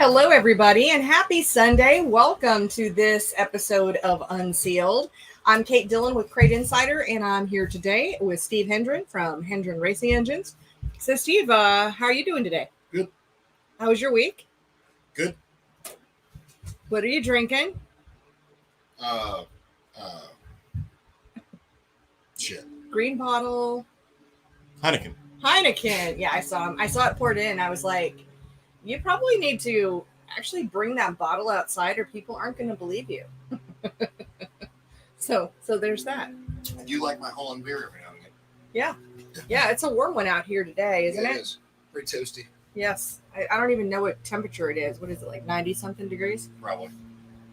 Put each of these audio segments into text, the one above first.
Hello, everybody, and happy Sunday. Welcome to this episode of Unsealed. I'm Kate Dillon with Crate Insider, and I'm here today with Steve Hendren from Hendren Racing Engines. So, Steve, how are you doing today? Good. How was your week? Good. What are you drinking? Shit. Green bottle. Heineken. Yeah, I saw him. I saw it poured in. I was like, you probably need to actually bring that bottle outside or people aren't going to believe you. So there's that. I do like my Holland beer every now and again. Yeah, it's a warm one out here today, isn't it? It is. Pretty toasty. Yes. I don't even know what temperature it is. What is it, like 90-something degrees? Probably.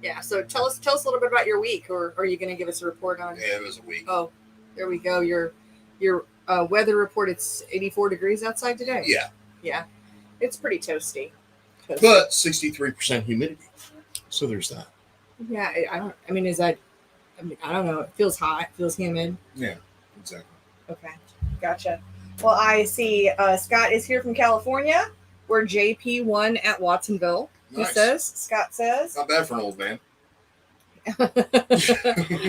Yeah, so tell us a little bit about your week, or are you going to give us a report on? Yeah, it was a week. Oh, there we go. Your weather report, it's 84 degrees outside today? Yeah. It's pretty toasty. But 63% humidity. So there's that. Yeah, I don't know. It feels hot. It feels humid. Yeah, exactly. Okay, gotcha. Well, I see Scott is here from California. We're JP1 at Watsonville. Nice. Scott says. Not bad for an old man.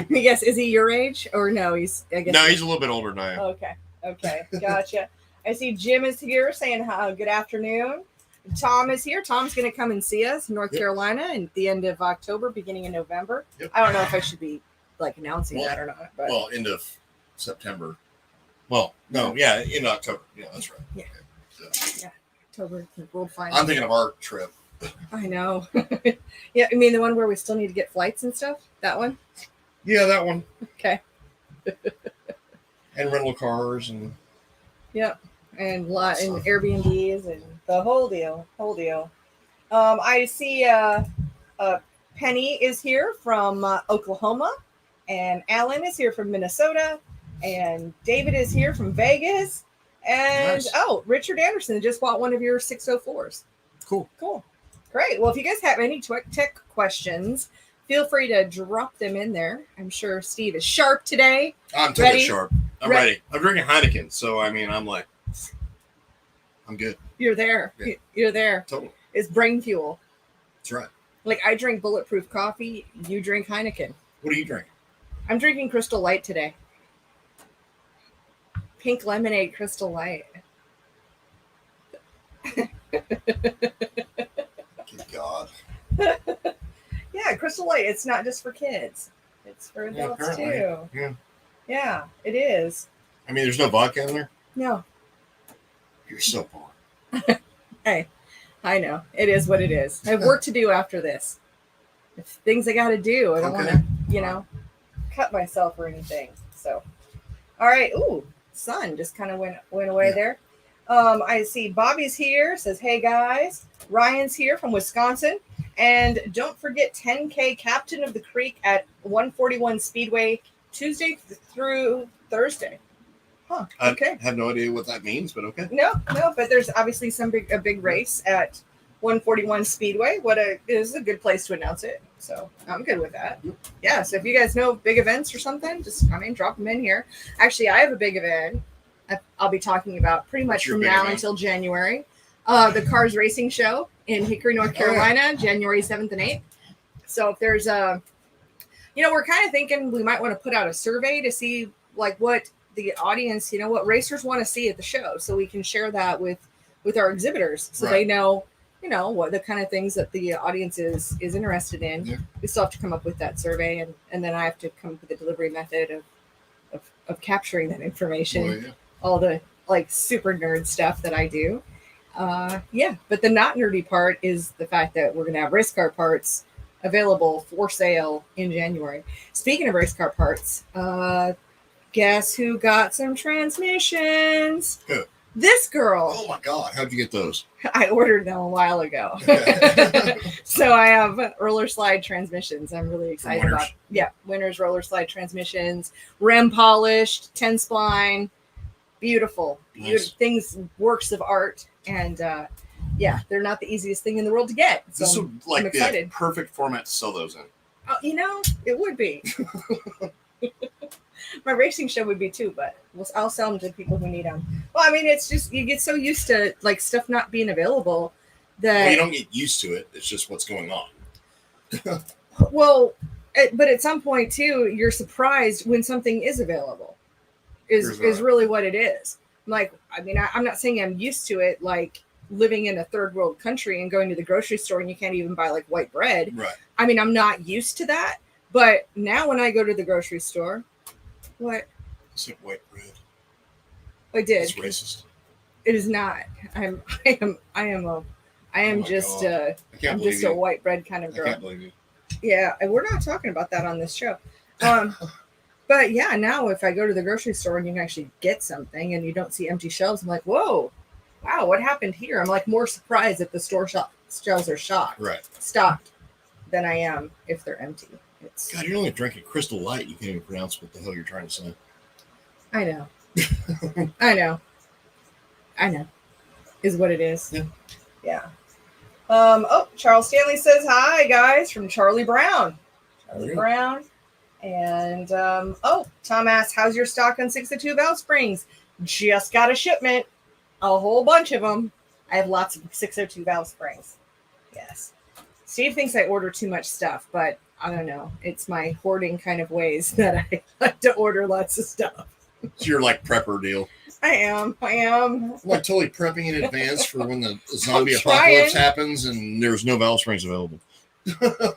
Yes, is he your age or no? He's a little bit older than I am. Okay, gotcha. I see Jim is here saying good afternoon. Tom is here. Tom's going to come and see us in North Carolina at the end of October, beginning of November. Yep. I don't know if I should be announcing that or not. But. Well, end of September. Well, no, yeah, in October. Yeah, that's right. Yeah. So. Yeah, October. We'll find. I'm thinking of our trip. I know. Yeah, I mean the one where we still need to get flights and stuff? That one? Yeah, that one. Okay. And rental cars and. Yep. And Airbnbs and the whole deal. I see Penny is here from Oklahoma, and Alan is here from Minnesota, and David is here from Vegas, and nice. Richard Anderson just bought one of your 604s. Cool. Great. Well, if you guys have any tech questions, feel free to drop them in there. I'm sure Steve is sharp today. I'm totally sharp. I'm ready. I'm drinking Heineken, so I mean, I'm good. You're there. Yeah. You're there. Totally. It's brain fuel. That's right. Like I drink bulletproof coffee. You drink Heineken. What are you drinking? I'm drinking Crystal Light today. Pink lemonade Crystal Light. Good God. Yeah, Crystal Light. It's not just for kids. It's for adults too. Yeah, it is. I mean, there's no vodka in there? No. You're so bored. Hey, I know. It is what it is. I have work to do after this. It's things I got to do. I don't want to, cut myself or anything. So, all right. Ooh, sun just kind of went away there. I see Bobby's here. Says, hey, guys. Ryan's here from Wisconsin. And don't forget 10K Captain of the Creek at 141 Speedway Tuesday through Thursday. Huh. Okay. I have no idea what that means, but okay. No, but there's obviously a big race at 141 Speedway. It is a good place to announce it. So I'm good with that. Yeah. So if you guys know big events or something, just drop them in here. Actually, I have a big event I'll be talking about pretty much from now until January. The Cars Racing Show in Hickory, North Carolina, January 7th and 8th. So if there's we're kind of thinking we might want to put out a survey to see what the audience, what racers want to see at the show, so we can share that with our exhibitors, so they know, what the kind of things that the audience is interested in. Yeah. We still have to come up with that survey, and then I have to come up with a delivery method of capturing that information. All the super nerd stuff that I do. But the not nerdy part is the fact that we're going to have race car parts available for sale in January. Speaking of race car parts, guess who got some transmissions? Who? This girl. Oh my God. How'd you get those? I ordered them a while ago. So I have roller slide transmissions. I'm really excited about. Yeah. Winners roller slide transmissions, rim polished, 10 spline. Beautiful. Nice. Things, works of art. And they're not the easiest thing in the world to get. So this would be the perfect format to sell those in. Oh, it would be. My racing show would be too, but I'll sell them to people who need them. Well, I mean, it's just, you get so used to stuff not being available Well, you don't get used to it. It's just what's going on. Well, but at some point too, you're surprised when something is available. Is really what it is. Like, I mean, I'm not saying I'm used to it, like living in a third world country and going to the grocery store and you can't even buy like white bread. Right. I mean, I'm not used to that. But now when I go to the grocery store, what? I said white bread. I did. It's racist. It is not. I am just a white bread kind of girl. I can't believe you. Yeah, and we're not talking about that on this show. But yeah, now if I go to the grocery store and you can actually get something and you don't see empty shelves, I'm like, whoa, wow, what happened here? I'm like more surprised if the store shelves are stocked than I am if they're empty. God, you're only drinking Crystal Light. You can't even pronounce what the hell you're trying to say. I know. I know. Is what it is. Yeah. Charles Stanley says hi, guys, from Charlie Brown. Charlie Brown. And Tom asks, how's your stock on 602 valve springs? Just got a shipment, a whole bunch of them. I have lots of 602 valve springs. Yes. Steve thinks I order too much stuff, but I don't know. It's my hoarding kind of ways that I like to order lots of stuff. So you're like prepper deal. I am. I'm like totally prepping in advance for when the zombie apocalypse happens and there's no valve springs available.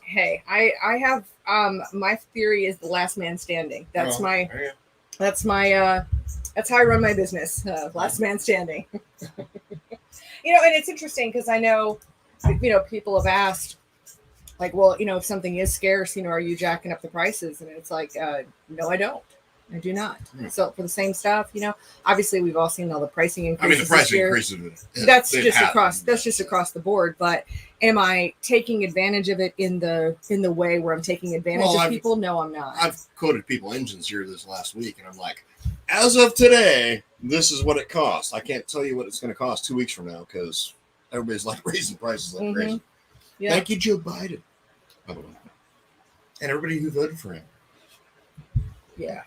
Hey, I have my theory is the last man standing. That's that's how I run my business. Last man standing. And it's interesting because I know, people have asked, like, well, if something is scarce, are you jacking up the prices? And it's like, no, I don't. I do not. So for the same stuff, obviously we've all seen all the pricing increases. I mean, the price increases. That's just across the board. But am I taking advantage of it in the way where I'm taking advantage of people? No, I'm not. I've quoted people engines here this last week, and I'm like, as of today, this is what it costs. I can't tell you what it's going to cost 2 weeks from now because everybody's like raising prices like crazy. Yeah. Thank you, Joe Biden, by the way, and everybody who voted for him. Yeah.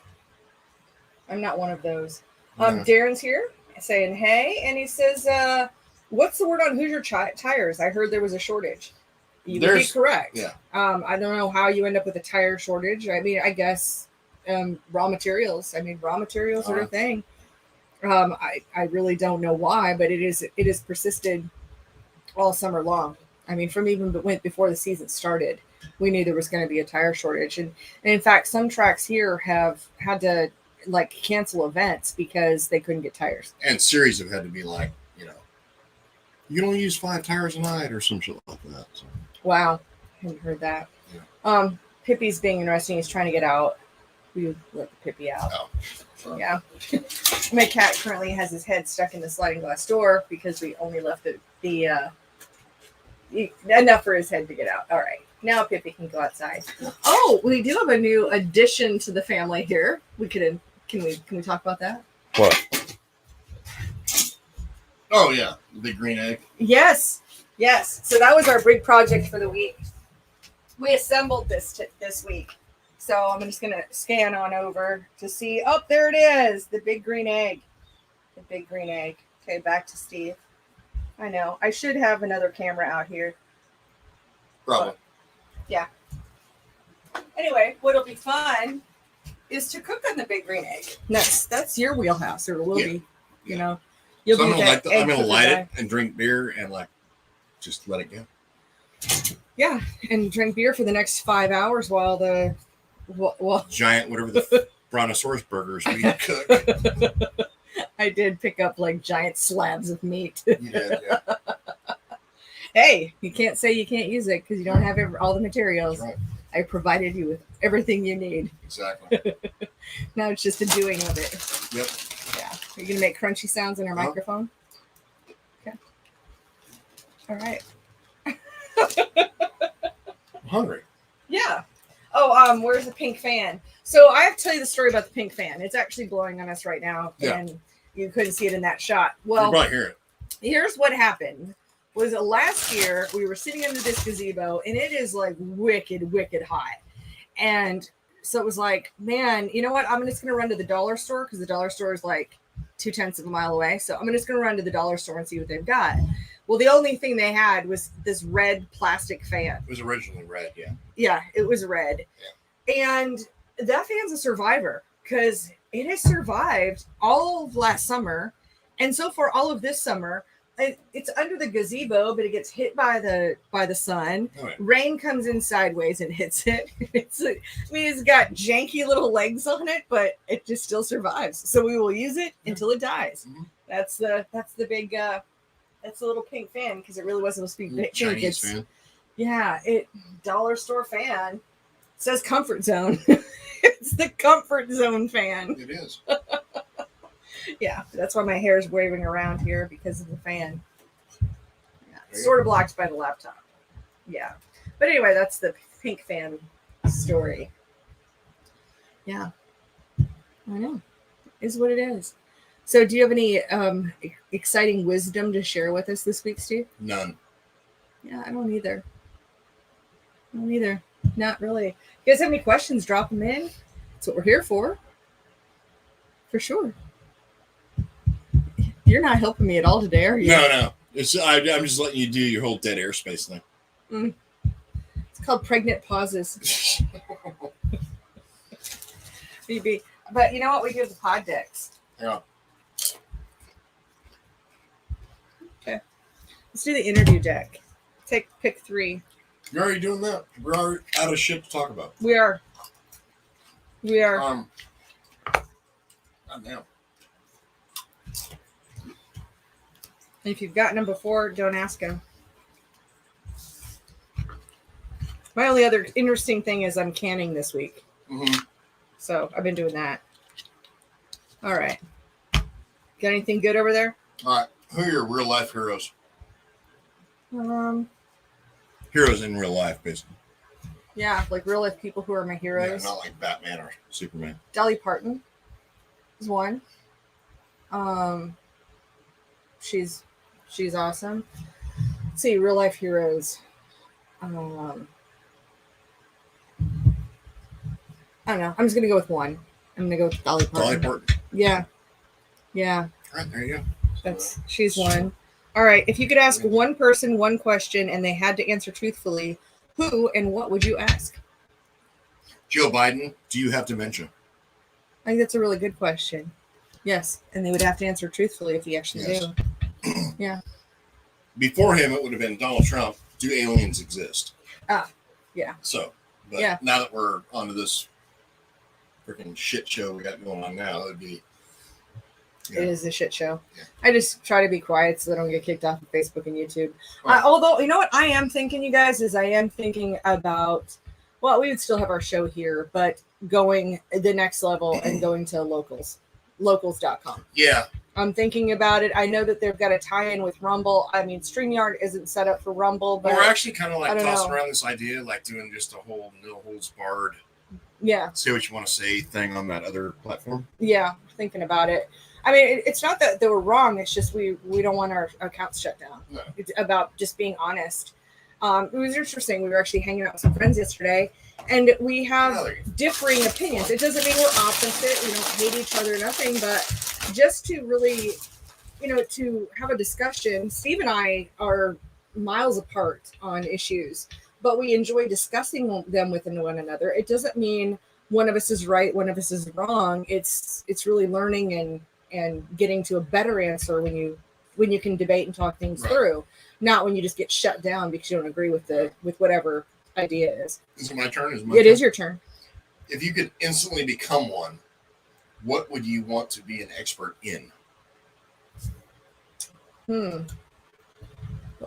I'm not one of those. Darren's here saying, hey, and he says, what's the word on Hoosier tires? I heard there was a shortage. You would be correct. Yeah. I don't know how you end up with a tire shortage. I mean, I guess raw materials. Raw materials are a thing. I really don't know why, but it has persisted all summer long. From even before the season started, we knew there was going to be a tire shortage. And in fact, some tracks here have had to cancel events because they couldn't get tires. And series have had to be like, you can only use 5 tires a night or some shit like that. So. Wow. I hadn't heard that. Yeah. Pippi's being interesting. He's trying to get out. We let the Pippi out. Oh. Sure. Yeah. My cat currently has his head stuck in the sliding glass door because we only left the enough for his head to get out. All right. Now Pippi can go outside. Oh, we do have a new addition to the family here. Can we talk about that? What? Oh yeah, the big green egg. Yes. So that was our big project for the week. We assembled this week. So I'm just gonna scan on over to see. Oh, there it is, the big green egg. The big green egg. Okay, back to Steve. I know I should have another camera out here. Probably. Yeah. Anyway, what'll be fun is to cook on the big green egg. That's your wheelhouse, or will be. You'll so I'm gonna light it and drink beer and just let it go. Yeah, and drink beer for the next 5 hours while the giant whatever the brontosaurus burgers we cook. I did pick up giant slabs of meat. You did, yeah. Hey, you can't say you can't use it because you don't have all the materials. That's right. I provided you with everything you need. Exactly. Now it's just the doing of it. Yep. Yeah. Are you going to make crunchy sounds in our microphone? Okay. All right. I'm hungry. Yeah. Oh, where's the pink fan? So I have to tell you the story about the pink fan. It's actually blowing on us right now, and you couldn't see it in that shot. Well, you probably hear it. Here's what happened. Was last year we were sitting under this gazebo, and it is wicked hot. And so it was like, man, you know what? I'm just going to run to the dollar store because the dollar store is 2/10 of a mile away. So I'm just going to run to the dollar store and see what they've got. Well, the only thing they had was this red plastic fan. It was originally red, yeah. Yeah, it was red. Yeah. And that fan's a survivor because it has survived all of last summer. And so far, all of this summer, it's under the gazebo, but it gets hit by the sun. Oh, yeah. Rain comes in sideways and hits it. It's got janky little legs on it, but it just still survives. So we will use it until it dies. Mm-hmm. That's the big that's the little pink fan because it really wasn't supposed to be pink. Chinese fan. Yeah, dollar store fan. It says comfort zone. It's the comfort zone fan. It is. Yeah, that's why my hair is waving around here because of the fan. Yeah, sort of blocked by the laptop. Yeah. But anyway, that's the pink fan story. Yeah. I know. It is what it is. So do you have any exciting wisdom to share with us this week, Steve? None. Yeah, I don't either. Not really. If you guys have any questions, drop them in. That's what we're here for. For sure. You're not helping me at all today, are you? No. I'm just letting you do your whole dead airspace thing. Mm. It's called pregnant pauses. BB. But you know what? We do the pod decks. Yeah. Okay. Let's do the interview deck. Pick 3. You're already doing that? We're already out of shit to talk about. We are. Goddamn. If you've gotten them before, don't ask them. My only other interesting thing is I'm canning this week. Mm-hmm. So I've been doing that. All right. Got anything good over there? All right. Who are your real life heroes? Heroes in real life, basically. Yeah, like real life people who are my heroes. Yeah, not like Batman or Superman. Dolly Parton is one. She's awesome. Let's see, real life heroes. I don't know. I'm just gonna go with one. I'm gonna go with Dolly Parton. Dolly Parton. Yeah. All right, there you go. She's one. All right. If you could ask one person one question and they had to answer truthfully, who and what would you ask? Joe Biden, do you have dementia? I think that's a really good question. Yes, and they would have to answer truthfully if he actually do. Yeah. Before him, it would have been Donald Trump. Do aliens exist? Yeah. So, but now that we're onto this freaking shit show we got going on now, it'd be. Yeah. It is a shit show. Yeah. I just try to be quiet so I don't get kicked off of Facebook and YouTube. Right. Although, you know what I am thinking, you guys, is I am thinking about, well, we would still have our show here, but going the next level and going to locals.com. Yeah. I'm thinking about it. I know that they've got a tie-in with Rumble. I mean, StreamYard isn't set up for Rumble, but we're actually kind of like tossing around this idea, like doing just a whole no holds barred. Yeah. Say what you want to say thing on that other platform. Yeah, thinking about it. I mean, it's not that they were wrong. It's just we don't want our accounts shut down. No. It's about just being honest. It was interesting. We were actually hanging out with some friends yesterday, and we have differing opinions. It doesn't mean we're opposite. We don't hate each other, nothing, but just to really, to have a discussion. Steve and I are miles apart on issues, but we enjoy discussing them with one another. It doesn't mean one of us is right, one of us is wrong. It's really learning and getting to a better answer when you can debate and talk things through, not when you just get shut down because you don't agree with whatever idea is. Is it my turn? It is your turn. If you could instantly become one, what would you want to be an expert in? What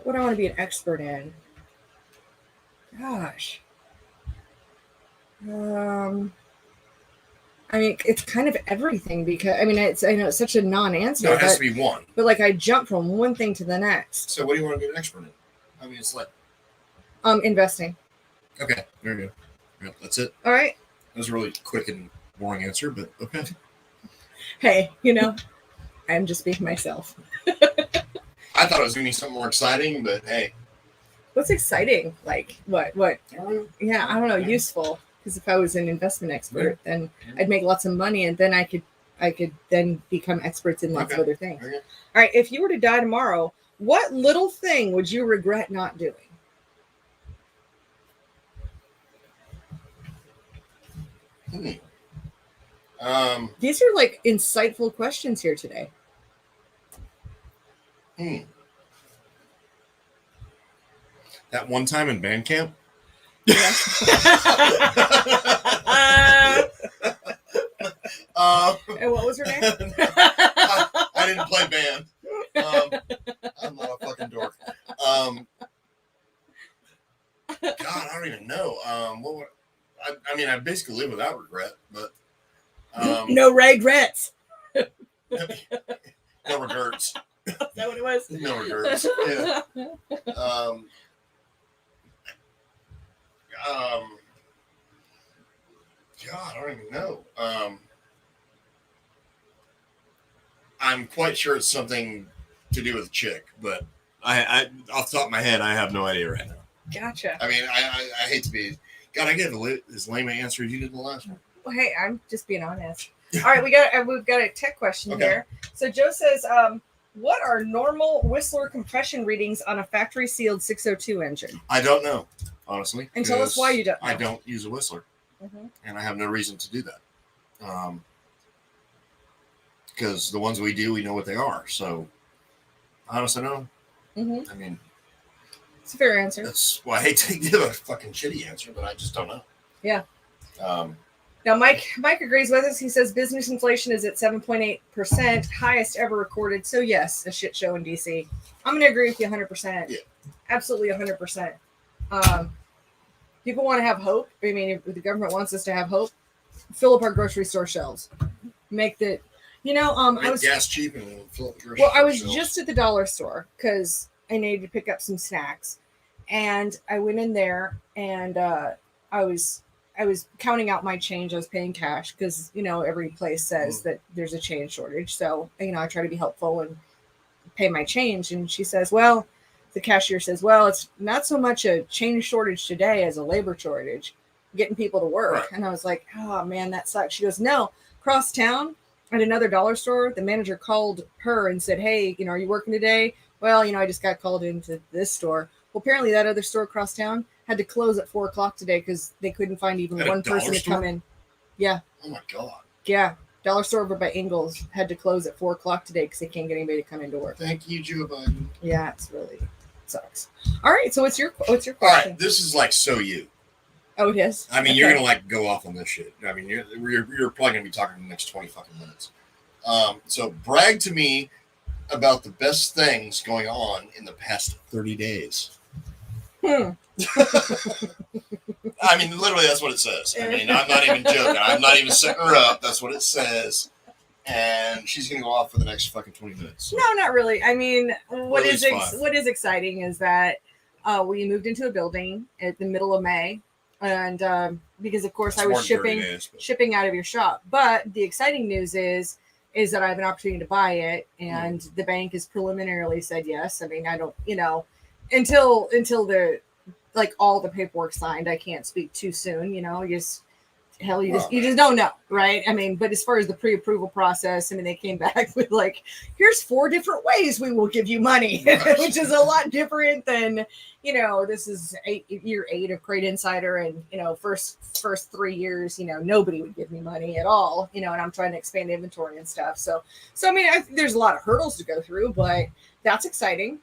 would I want to be an expert in? Gosh. I mean, it's kind of everything because I know it's such a non-answer. No, it has to be one. But like I jump from one thing to the next. So what do you want to be an expert in? I mean, it's like investing. Okay, there you go. Yep, that's it. All right. That was a really quick and boring answer, but okay. Hey, I'm just being myself. I thought it was going to be something more exciting, but hey. What's exciting? Like what? Yeah, I don't know. Useful. Because if I was an investment expert, then I'd make lots of money, and then I I could then become experts in lots of other things. Okay. All right. If you were to die tomorrow, what little thing would you regret not doing? These are like insightful questions here today. That one time in band camp? Yeah. And what was her name? I didn't play band. I'm not a fucking dork. God, I don't even know. What would, I mean, I basically live without regret, but no regrets. No regrets. Is that what it was? No regrets. Yeah. God, I don't even know. I'm quite sure it's something to do with a chick, but I off the top of my head, I have no idea right now. Gotcha. I mean, I hate to be. God, I gave as lame an answer as you did the last one. Well, hey, I'm just being honest. All right, we've got a tech question here. So Joe says, what are normal Whistler compression readings on a factory sealed 602 engine? I don't know, honestly. And tell us why you don't know. I don't use a Whistler, and I have no reason to do that. Because the ones we do, we know what they are. So, honestly, no. I mean, it's a fair answer. That's why I hate to give a fucking shitty answer, but I just don't know. Yeah. Now, Mike agrees with us. He says business inflation is at 7.8%, highest ever recorded. So, yes, a shit show in DC. I'm going to agree with you 100%. Yeah. Absolutely 100%. People want to have hope. I mean, if the government wants us to have hope, fill up our grocery store shelves. Make the, I was gas cheap and fill up the grocery Well, I was shelves. just at the dollar store because I needed to pick up some snacks. And I went in there and I was counting out my change. I was paying cash because, every place says that there's a change shortage. So, I try to be helpful and pay my change. And she says, the cashier says, it's not so much a change shortage today as a labor shortage, getting people to work. Right. And I was like, oh, man, that sucks. She goes, no, across town at another dollar store, the manager called her and said, hey, are you working today? Well, I just got called into this store. Well, apparently that other store across town had to close at 4:00 today because they couldn't find even one person to come in. Yeah. Oh my God. Yeah. Dollar store over by Ingalls had to close at 4:00 today because they can't get anybody to come into work. Thank you, Joe Biden. Yeah, it's really sucks. All right. So what's your question? All right. This is like so you. Oh, it is? I mean, you're going to go off on this shit. I mean, you're probably going to be talking in the next 20 fucking minutes. So brag to me about the best things going on in the past 30 days. I mean, literally, that's what it says. I mean, I'm not even joking. I'm not even setting her up. That's what it says. And she's going to go off for the next fucking 20 minutes. So. No, not really. I mean, what is exciting is that we moved into a building at the middle of May. And because, of course, I was shipping out of your shop. But the exciting news is that I have an opportunity to buy it. And the bank has preliminarily said yes. I mean, I don't, until the all the paperwork signed, I can't speak too soon. You just don't know, right? I mean, but as far as the pre-approval process, I mean, they came back with here's 4 different ways we will give you money, which is a lot different than this is year 8 of Crate Insider, and first 3 years, nobody would give me money at all, and I'm trying to expand inventory and stuff. So I mean, I think there's a lot of hurdles to go through, but that's exciting.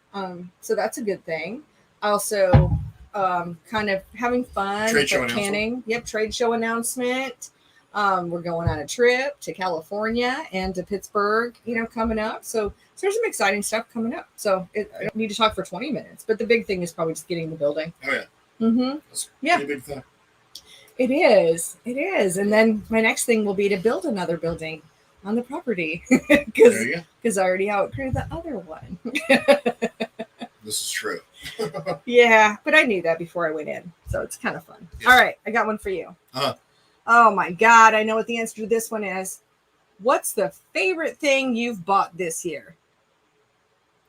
So that's a good thing. Also, kind of having fun. Trade show announcement. Yep, trade show announcement. We're going on a trip to California and to Pittsburgh, coming up. So there's some exciting stuff coming up. So I don't need to talk for 20 minutes, but the big thing is probably just getting the building. Oh, yeah. Mm-hmm. That's a big thing. It is. And then my next thing will be to build another building on the property because I already outgrew the other one. This is true. Yeah, but I knew that before I went in, so it's kind of fun. Yeah. All right, I got one for you. Oh my God, I know what the answer to this one is. What's the favorite thing you've bought this year?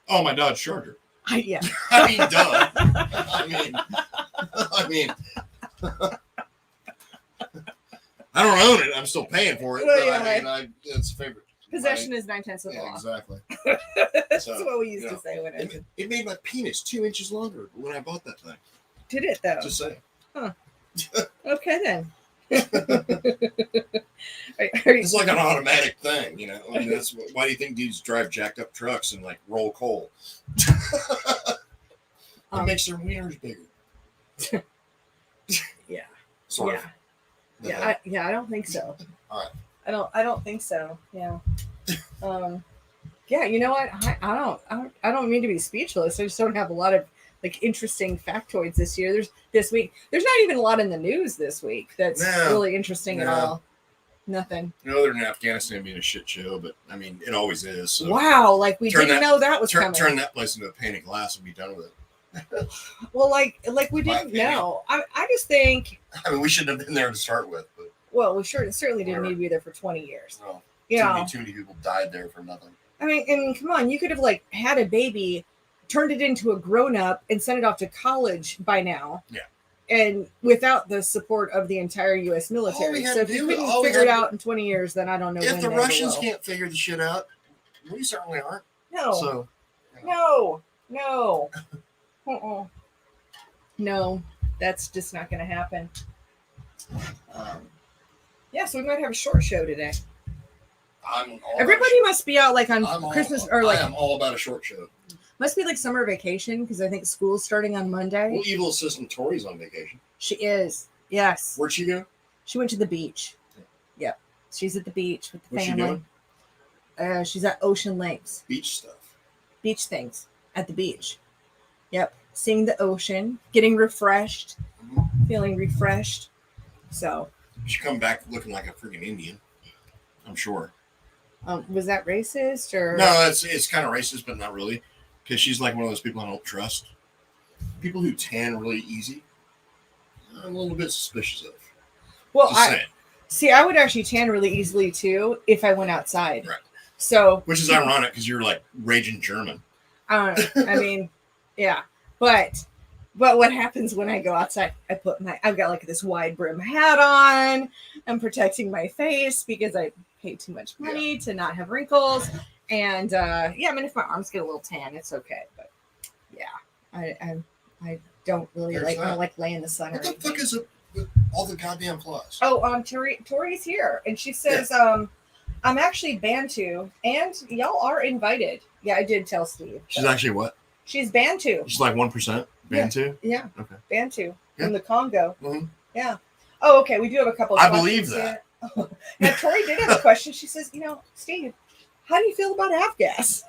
Oh, my Dodge Charger. Yeah. I mean, duh. I mean, I don't own it. I'm still paying for it. Well, But yeah, I mean, it's a favorite. Possession is 9/10 of the Yeah, law. exactly. That's So, what we used to say when it made my penis 2 inches longer when I bought that thing. Did it though? Just saying. Huh. Okay then. It's like an automatic thing, you know. I mean, why do you think dudes drive jacked up trucks and like roll coal? It makes their wieners bigger. Yeah. Sort of. Yeah. I don't think so. All right. I don't think so. Yeah. Yeah. You know what? I don't mean to be speechless. I just don't have a lot of like interesting factoids this week. There's not even a lot in the news this week that's really interesting at all. Nothing. Other than Afghanistan being a shit show, but I mean, it always is. So wow, like we didn't know that was coming. Turn that place into a pane of glass and be done with it. Well, like we didn't know. I just think. I mean, we shouldn't have been there to start with, but. Well, we certainly didn't need to be there for 20 years. No, yeah. Too many people died there for nothing. I mean, and come on, you could have like had a baby, turned it into a grown-up, and sent it off to college by now. Yeah. And without the support of the entire U.S. military. So if you couldn't figure it out in 20 years, then I don't know. If the Russians can't figure the shit out, we certainly aren't. No. So. No. No, that's just not going to happen. Yeah, so we might have a short show today. Everybody must be out like on Christmas or like. I am all about a short show. Must be like summer vacation because I think school's starting on Monday. Well, evil assistant Tori's on vacation. She is. Yes. Where'd she go? She went to the beach. Yep. She's at the beach with the What's family. She doing? She's at Ocean Lakes. Beach stuff. Beach things at the beach. Yep. Seeing the ocean, getting refreshed, feeling refreshed. So. She come back looking like a freaking Indian. I'm sure. Was that racist or? No, it's kind of racist, but not really. Because she's like one of those people I don't trust. People who tan really easy, I'm a little bit suspicious of. Well, I would actually tan really easily too if I went outside. Right. So, which is ironic because you're like raging German. I don't know. I mean, yeah, but what happens when I go outside? I've got like this wide brim hat on. I'm protecting my face because I pay too much money to not have wrinkles. And I mean, if my arms get a little tan, it's okay. But yeah, I don't really I don't like laying in the sun. What the fuck is it with all the goddamn flies? Oh, Tori's here, and she says, I'm actually Bantu, and y'all are invited. Yeah, I did tell Steve. She's actually what? She's Bantu. She's like 1% Bantu. Yeah. Okay. Bantu from the Congo. Mm-hmm. Yeah. Oh, okay. We do have a couple of I questions. believe that. Now, Tori did have a question. She says, Steve, how do you feel about avgas?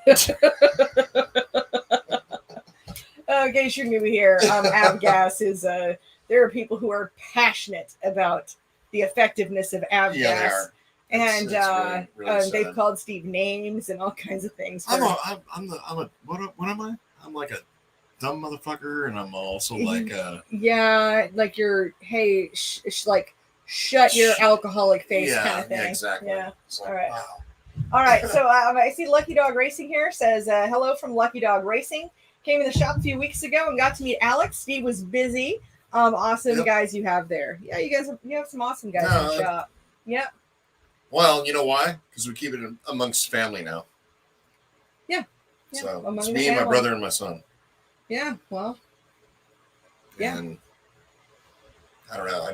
In case you're new here, avgas is there are people who are passionate about the effectiveness of avgas. Yeah, they are. And it's really they've called Steve names and all kinds of things. What am I? I'm like a dumb motherfucker, and I'm also like like you're like shut your alcoholic face kind of thing. Yeah, exactly. Yeah. Like, all right. Wow. All right. So I see Lucky Dog Racing here says hello from Lucky Dog Racing. Came in the shop a few weeks ago and got to meet Alex. Steve was busy. Awesome guys you have there. Yeah, you have some awesome guys in the shop. Yep. Well, you know why? Because we keep it amongst family now. Yeah. So it's me and my brother and my son. Yeah. Well. Yeah. And I don't know.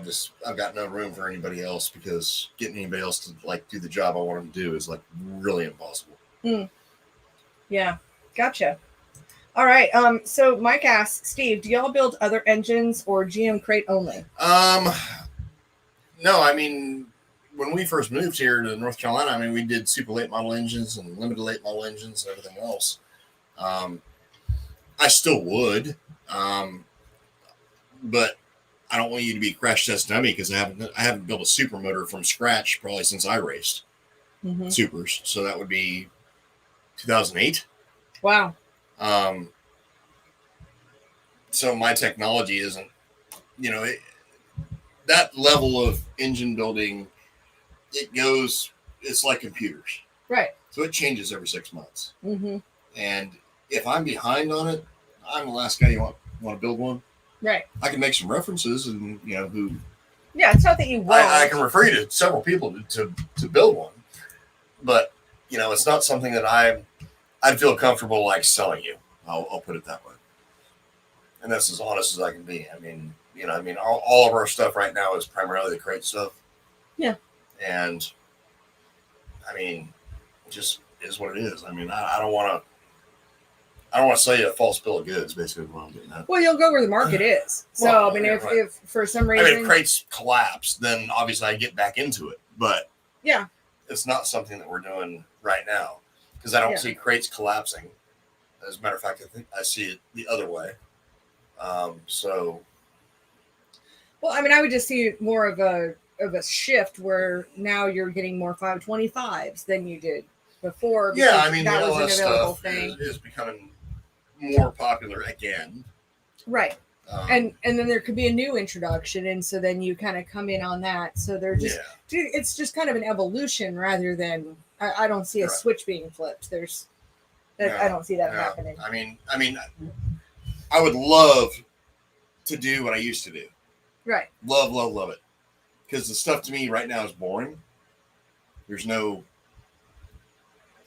I've got no room for anybody else because getting anybody else to like do the job I want them to do is like really impossible. Yeah. Gotcha. All right. So Mike asks, Steve, do y'all build other engines or GM crate only? No, I mean, when we first moved here to North Carolina, I mean, we did super late model engines and limited late model engines and everything else. I still would, but I don't want you to be a crash test dummy because I haven't built a super motor from scratch probably since I raced supers. So that would be 2008. Wow. So my technology isn't, that level of engine building, it's like computers. Right. So it changes every 6 months. Mm-hmm. And if I'm behind on it, I'm the last guy you want to build one. Right. I can make some references and, who Yeah, it's not that you won't. I can refer you to several people to build one, but it's not something that I'd feel comfortable like selling you. I'll put it that way, and that's as honest as I can be. I mean, all of our stuff right now is primarily the crate stuff. Yeah, and I mean, it just is what it is. I mean, I don't want to sell you a false bill of goods. Basically, what I'm getting at. Well, you'll go where the market is. So Well, I mean, if, right. if for some reason, if crates collapse, then obviously I get back into it. But yeah, it's not something that we're doing right now because I don't see crates collapsing. As a matter of fact, I think I see it the other way. So, well, I mean, I would just see more of a shift where now you're getting more 525s than you did before. Yeah, I mean, that the was LS an available stuff thing. is becoming more popular again. Right. And then there could be a new introduction, and so then you kind of come in on that. So they're just, it's just kind of an evolution rather than I don't see a switch being flipped. I don't see that happening. I mean, I would love to do what I used to do. Right. Love it. Because the stuff to me right now is boring. There's no.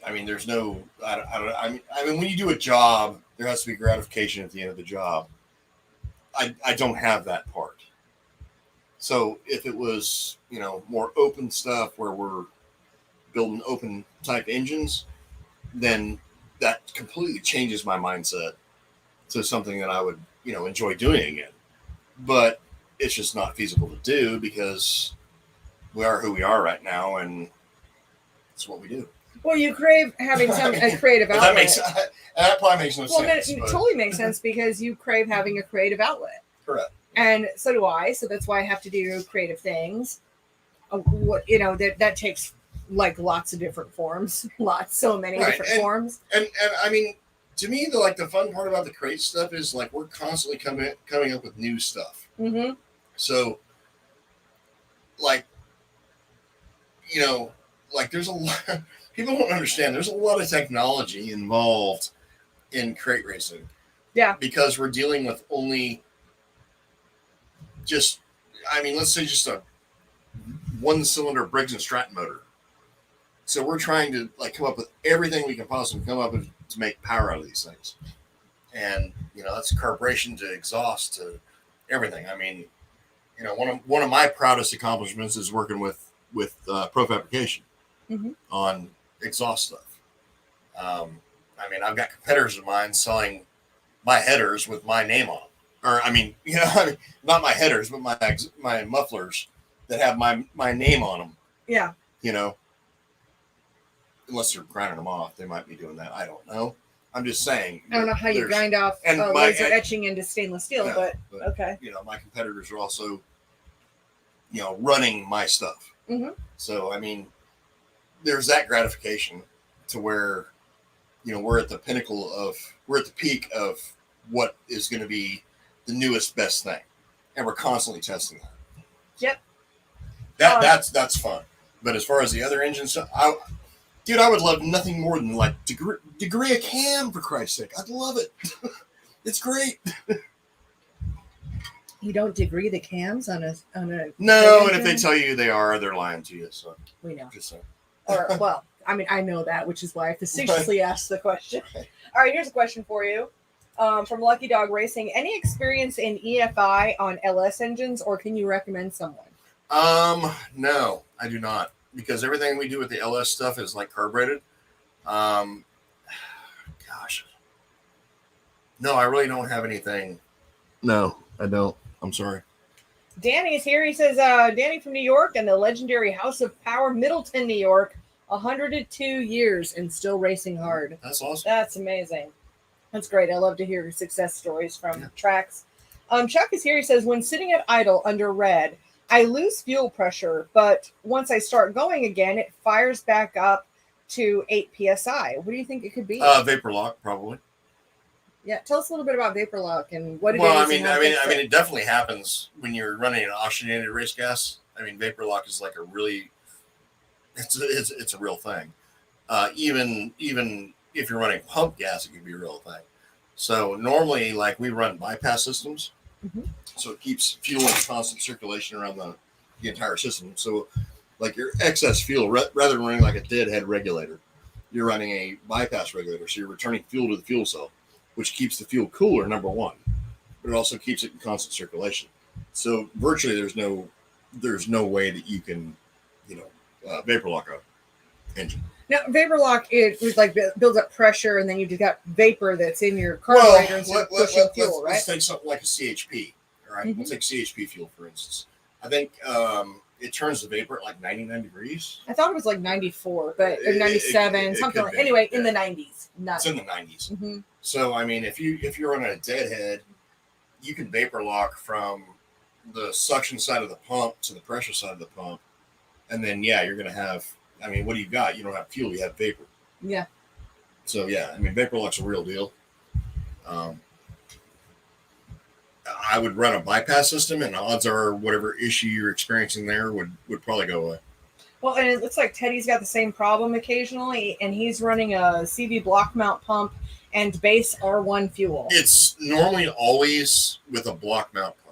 I mean, when you do a job, there has to be gratification at the end of the job. I don't have that part. So if it was, more open stuff where we're building open type engines, then that completely changes my mindset to something that I would, enjoy doing again. But it's just not feasible to do because we are who we are right now, and it's what we do. Well, you crave having a creative outlet. That probably makes no sense. Well, it totally makes sense because you crave having a creative outlet. Correct. And so do I. So that's why I have to do creative things. That takes like lots of different forms, so many different forms. And I mean, to me, the fun part about the crate stuff is like we're constantly coming up with new stuff. Mm-hmm. So, there's a lot. People don't understand. There's a lot of technology involved in crate racing. Yeah. Because we're dealing with only let's say just a one-cylinder Briggs & Stratton motor. So we're trying to come up with everything we can possibly come up with to make power out of these things. And, that's carburation to exhaust to everything. I mean, one of my proudest accomplishments is working with Pro Fabrication on exhaust stuff. I've got competitors of mine selling my headers with my name on them. Or, not my headers, but my mufflers that have my name on them. Yeah. Unless they're grinding them off, they might be doing that. I don't know. I'm just saying. I don't know how you grind off laser etching into stainless steel, but okay. My competitors are also, running my stuff. Mm-hmm. So, there's that gratification to where, we're at the peak of what is going to be the newest best thing. And we're constantly testing that. Yep. That's fun. But as far as the other engine stuff, I would love nothing more than degree a cam, for Christ's sake. I'd love it. It's great. You don't degree the cams on a no, and if they tell you they're lying to you. So we know. Just saying. I know that, which is why I facetiously asked the question. Right. All right, here's a question for you. From Lucky Dog Racing, any experience in EFI on LS engines, or can you recommend someone? No, I do not, because everything we do with the LS stuff is carbureted. Gosh, no, I really don't have anything. No, I don't. I'm sorry. Danny's here. He says, Danny from New York and the legendary House of Power, Middleton, New York, 102 years and still racing hard. That's awesome. That's amazing. That's great. I love to hear success stories from tracks. Chuck is here. He says, when sitting at idle under red, I lose fuel pressure, but once I start going again, it fires back up to 8 PSI. What do you think it could be? Vapor lock, probably. Yeah, tell us a little bit about vapor lock and what it is. It definitely happens when you're running an oxygenated race gas. Vapor lock is it's a real thing. Even if you're running pump gas, it can be a real thing. So normally, we run bypass systems, so it keeps fuel in constant circulation around the entire system. So, like your excess fuel, rather than running like a deadhead regulator, you're running a bypass regulator. So you're returning fuel to the fuel cell, which keeps the fuel cooler, number one, but it also keeps it in constant circulation. So virtually there's no way that you can, vapor lock a engine. Now, vapor lock, it was like builds up pressure, and then you just got vapor that's in your carburetor instead of pushing fuel, right? Let's take something like a CHP. All right, we'll take CHP fuel for instance. I think it turns the vapor at like 99 degrees. I thought it was like 94, but or 97, something like. Anyway, in the 90s. It's in the 90s. So I mean, if you're running a deadhead, you can vapor lock from the suction side of the pump to the pressure side of the pump, and then you're gonna have. I mean, what do you got? You don't have fuel, you have vapor. Yeah. So I mean, vapor lock's a real deal. I would run a bypass system, and odds are whatever issue you're experiencing there would probably go away. Well, and it looks like Teddy's got the same problem occasionally, and he's running a CV block mount pump and base R1 fuel. It's normally always with a block mount pump.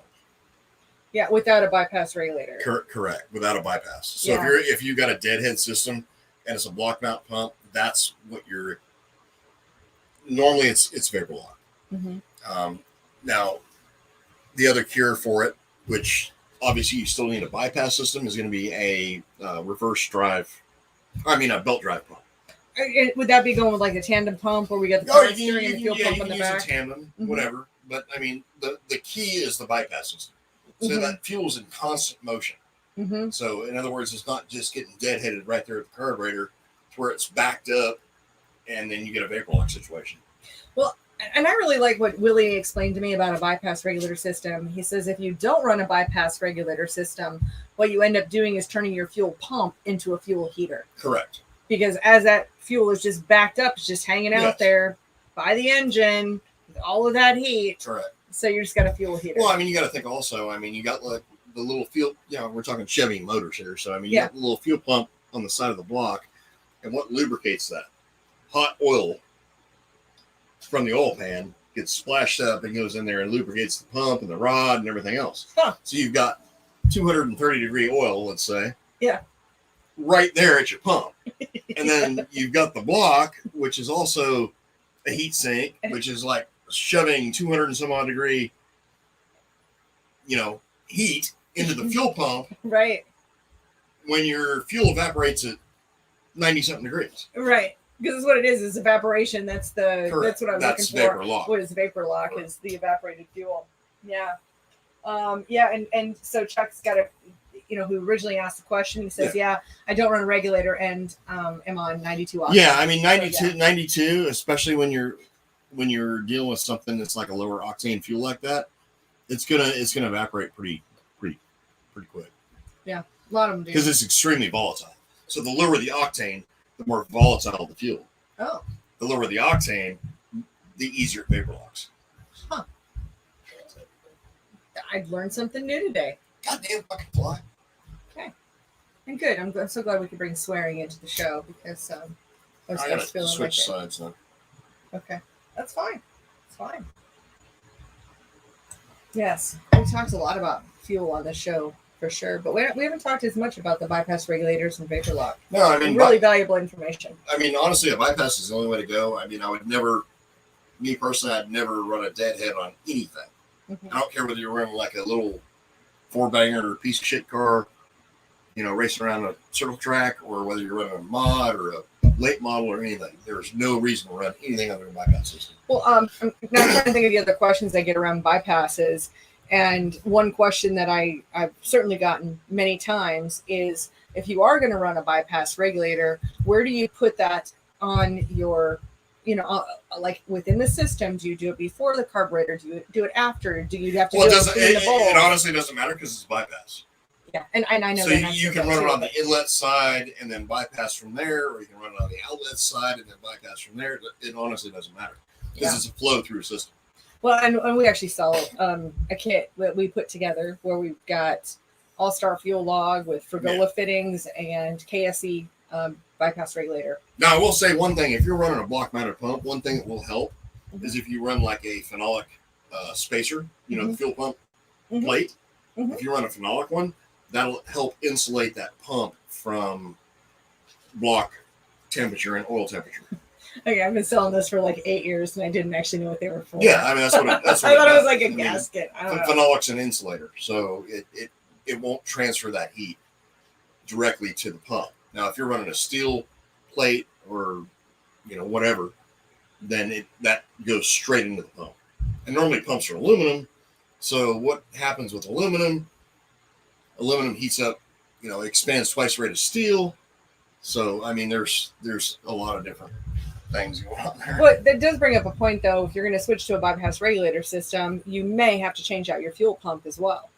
Yeah, without a bypass regulator. Correct, without a bypass. So if you got a deadhead system and it's a block mount pump, that's what you're. Normally, it's vapor lock. Now, the other cure for it, which obviously you still need a bypass system, is going to be a reverse drive. I mean, a belt drive pump. Would that be going with like a tandem pump where we got the power steering and the fuel pump on the back? A tandem, whatever. But I mean, the key is the bypass system. So that fuel's in constant motion. So in other words, it's not just getting deadheaded right there at the carburetor to where it's backed up and then you get a vapor lock situation. Well, and I really like what Willie explained to me about a bypass regulator system. He says if you don't run a bypass regulator system, what you end up doing is turning your fuel pump into a fuel heater. Correct. Because as that fuel is just backed up, it's just hanging out there by the engine with all of that heat. Correct. So you just got a fuel heater. Well, I mean, you got to think also, I mean, you got like the little fuel, we're talking Chevy motors here. So, I mean, you got the little fuel pump on the side of the block. And what lubricates that? Hot oil from the oil pan gets splashed up and goes in there and lubricates the pump and the rod and everything else. So you've got 230 degree oil, let's say. Yeah. Right there at your pump. And then you've got the block, which is also a heat sink, which is like shoving 200 and some odd degree, heat into the fuel pump. Right. When your fuel evaporates at 90 something degrees. Right. Because that's what it is evaporation. That's what I was looking for. Vapor lock. What is vapor lock? Correct. Is the evaporated fuel. Yeah. And so Chuck's got a, who originally asked the question, he says, I don't run a regulator and am on 92 octane. Yeah, I mean 92, especially when you're dealing with something that's like a lower octane fuel like that, it's gonna evaporate pretty quick. Yeah, a lot of them do. Because it's extremely volatile. So the lower the octane, the more volatile the fuel. Oh. The lower the octane, the easier it vapor locks. Huh. I learned something new today. Goddamn fucking fly. Okay. And good. I'm so glad we could bring swearing into the show because I gotta switch sides now. Okay. That's fine. It's fine. Yes. We talked a lot about fuel on this show for sure, but we haven't talked as much about the bypass regulators and vapor lock. No, I mean, really valuable information. I mean, honestly, a bypass is the only way to go. I mean, me personally, I'd never run a deadhead on anything. I don't care whether you're running like a little 4-banger or a piece of shit car, racing around a circle track, or whether you're running a mod or a late model or anything. There's no reason to run anything other than bypass system. Well, I'm now trying to think of the other questions I get around bypasses. And one question that I've certainly gotten many times is, if you are going to run a bypass regulator, where do you put that on your, like within the system? Do you do it before the carburetor? Do you do it after? Do you have to do it in the bowl? It honestly doesn't matter because it's bypass. Yeah, and I know. So you can run it on the inlet side and then bypass from there, or you can run it on the outlet side and then bypass from there. It honestly doesn't matter because it's a flow-through system. Well, and we actually sell a kit that we put together where we've got all-star fuel log with Fergola fittings and KSE bypass regulator. Now, I will say one thing. If you're running a block-mounted pump, one thing that will help is if you run like a phenolic spacer, the fuel pump plate. If you run a phenolic one, that'll help insulate that pump from block temperature and oil temperature. Okay, I've been selling this for like 8 years, and I didn't actually know what they were for. Yeah, I mean that's what. That's what I thought it was like a gasket. I don't know. Phenolics an insulator, so it won't transfer that heat directly to the pump. Now, if you're running a steel plate or whatever, then that goes straight into the pump. And normally pumps are aluminum. So what happens with aluminum? Aluminum heats up, expands twice the rate of steel. So I mean, there's a lot of different things going on there. But that does bring up a point, though. If you're going to switch to a bypass regulator system, you may have to change out your fuel pump as well.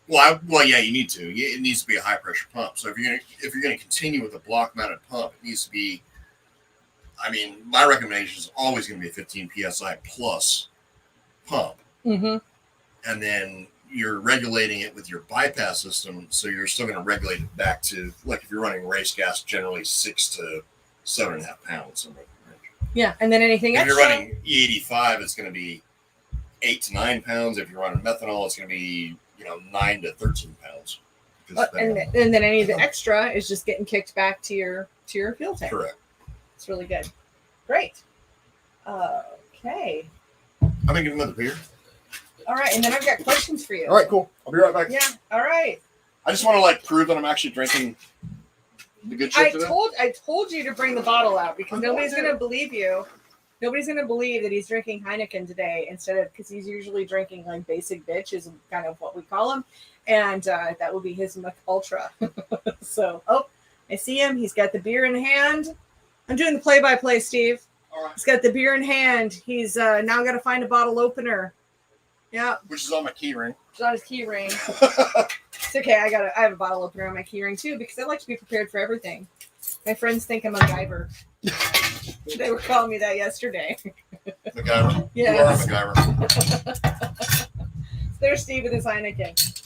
Well, yeah, you need to. It needs to be a high pressure pump. So if you're gonna continue with a block mounted pump, it needs to be. I mean, my recommendation is always going to be a 15 psi plus pump, Mm-hmm. and then you're regulating it with your bypass system, so you're still going to regulate it back to, like, if you're running race gas, generally 6 to 7.5 pounds. Yeah, and then anything if extra. you're running E85, it's going to be 8 to 9 pounds. If you're running methanol, it's going to be 9 to 13 pounds. And then any of the extra is just getting kicked back to your fuel tank. Correct. It's really good. Great. Okay. I'm gonna get another beer. All right, and then I've got questions for you. All right, cool. I'll be right back. Yeah. All right. I just want to prove that I'm actually drinking the good shit today. I told you to bring the bottle out because I'm nobody's going going to believe you. Nobody's going to believe that he's drinking Heineken today because he's usually drinking like basic bitch is kind of what we call him. And that would be his Mc Ultra. So, I see him. He's got the beer in hand. I'm doing the play-by-play, Steve. All right. He's got the beer in hand. He's now got to find a bottle opener. Yeah. Which is on my key ring. It's on his key ring. It's okay. I have a bottle opener on my key ring too because I like to be prepared for everything. My friends think I'm a MacGyver. They were calling me that yesterday. MacGyver. Yeah. You are a MacGyver. There's Steve with his Heineken.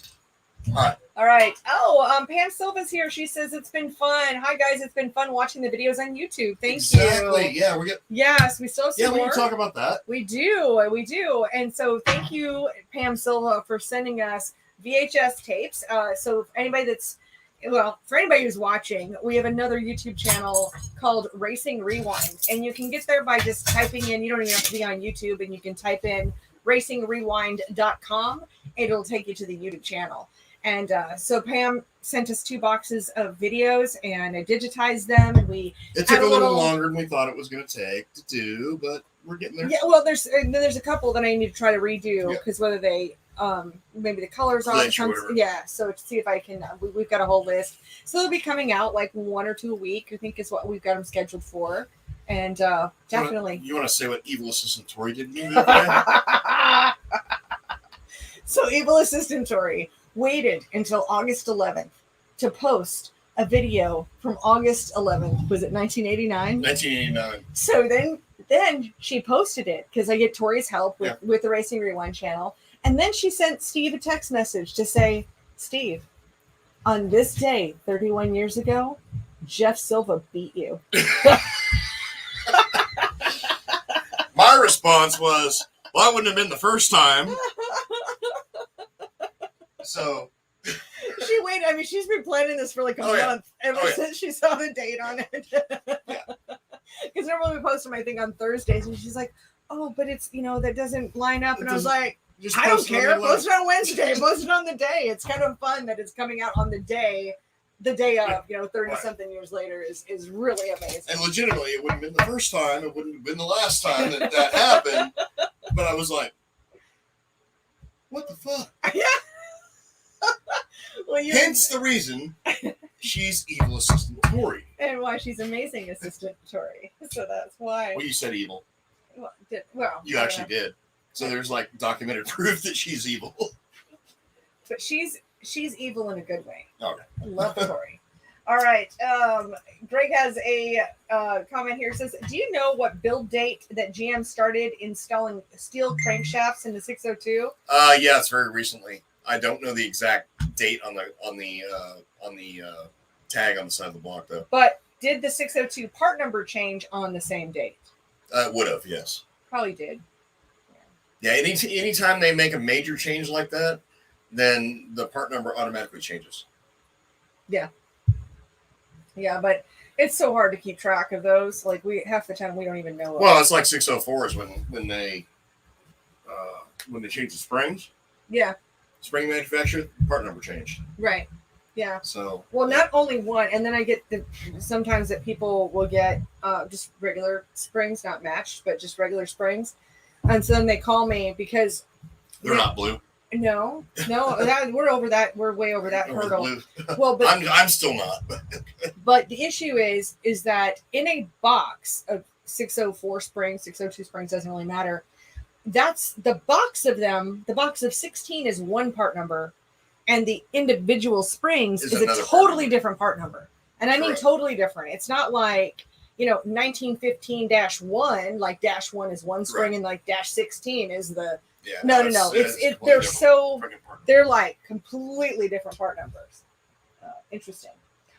All right. Oh, Pam Silva's here. She says it's been fun. Hi guys, it's been fun watching the videos on YouTube. Thank Exactly. you. Yeah, we get. Yes, we still have some Yeah, we more. can talk about that. We do. And so thank you, Pam Silva, for sending us VHS tapes. So for anybody who's watching, we have another YouTube channel called Racing Rewind. And you can get there by just typing in, you don't even have to be on YouTube, and you can type in racingrewind.com. It'll take you to the YouTube channel. And so Pam sent us 2 boxes of videos, and I digitized them, and It took a little longer than we thought it was going to take to do, but we're getting there. Yeah, well, there's a couple that I need to try to redo because whether they maybe the colors are so to see if I can we've got a whole list, so they'll be coming out like 1 or 2 a week, I think is what we've got them scheduled for. And definitely you want to say what Evil Assistant Tori did to me? So Evil Assistant Tori waited until August 11th to post a video from August 11th. Was it 1989? 1989. So then she posted it because I get Tori's help with the Racing Rewind channel. And then she sent Steve a text message to say, Steve, on this day, 31 years ago, Jeff Silva beat you. My response was, well, that wouldn't have been the first time. So she waited. I mean, she's been planning this for like a month ever since she saw the date on it. Because normally we post them, I think, on Thursdays, and she's like, "Oh, but it's that doesn't line up." And I was like, "I don't care. Post it on Wednesday. Post it on the day. It's kind of fun that it's coming out on the day of 30 something years later is really amazing." And legitimately, it wouldn't have been the first time. It wouldn't have been the last time that happened. But I was like, "What the fuck?" Yeah. Well, hence the reason she's Evil Assistant Tori. And why she's Amazing Assistant Tori. So that's why. Well, you said evil. Well, you actually did. So there's documented proof that she's evil. But she's evil in a good way. Okay. I love Tori. All right. Greg has a comment here. It says, do you know what build date that GM started installing steel crankshafts in the 602? Yeah, it's very recently. I don't know the exact date on the tag on the side of the block, though. But did the 602 part number change on the same date? It would have, yes. Probably did. Yeah, anytime they make a major change like that, then the part number automatically changes. Yeah. Yeah, but it's so hard to keep track of those. Like half the time we don't even know. Well, it's like 604s when they change the springs. Yeah. Spring manufacturer, part number changed. Right. Yeah. So. Well, not only one, and then I get sometimes that people will get just regular springs, not matched, but just regular springs, and so then they call me because they're not blue. No, we're over that. We're way over that hurdle. Well, but I'm still not. But the issue is that in a box of 604 springs, 602 springs, doesn't really matter. That's the box of them. The box of 16 is one part number, and the individual springs is a totally different part number. And I mean totally different. It's not like 1915-1, like -1 is one spring and like -16 is the. Yeah, no. They're like completely different part numbers. Interesting.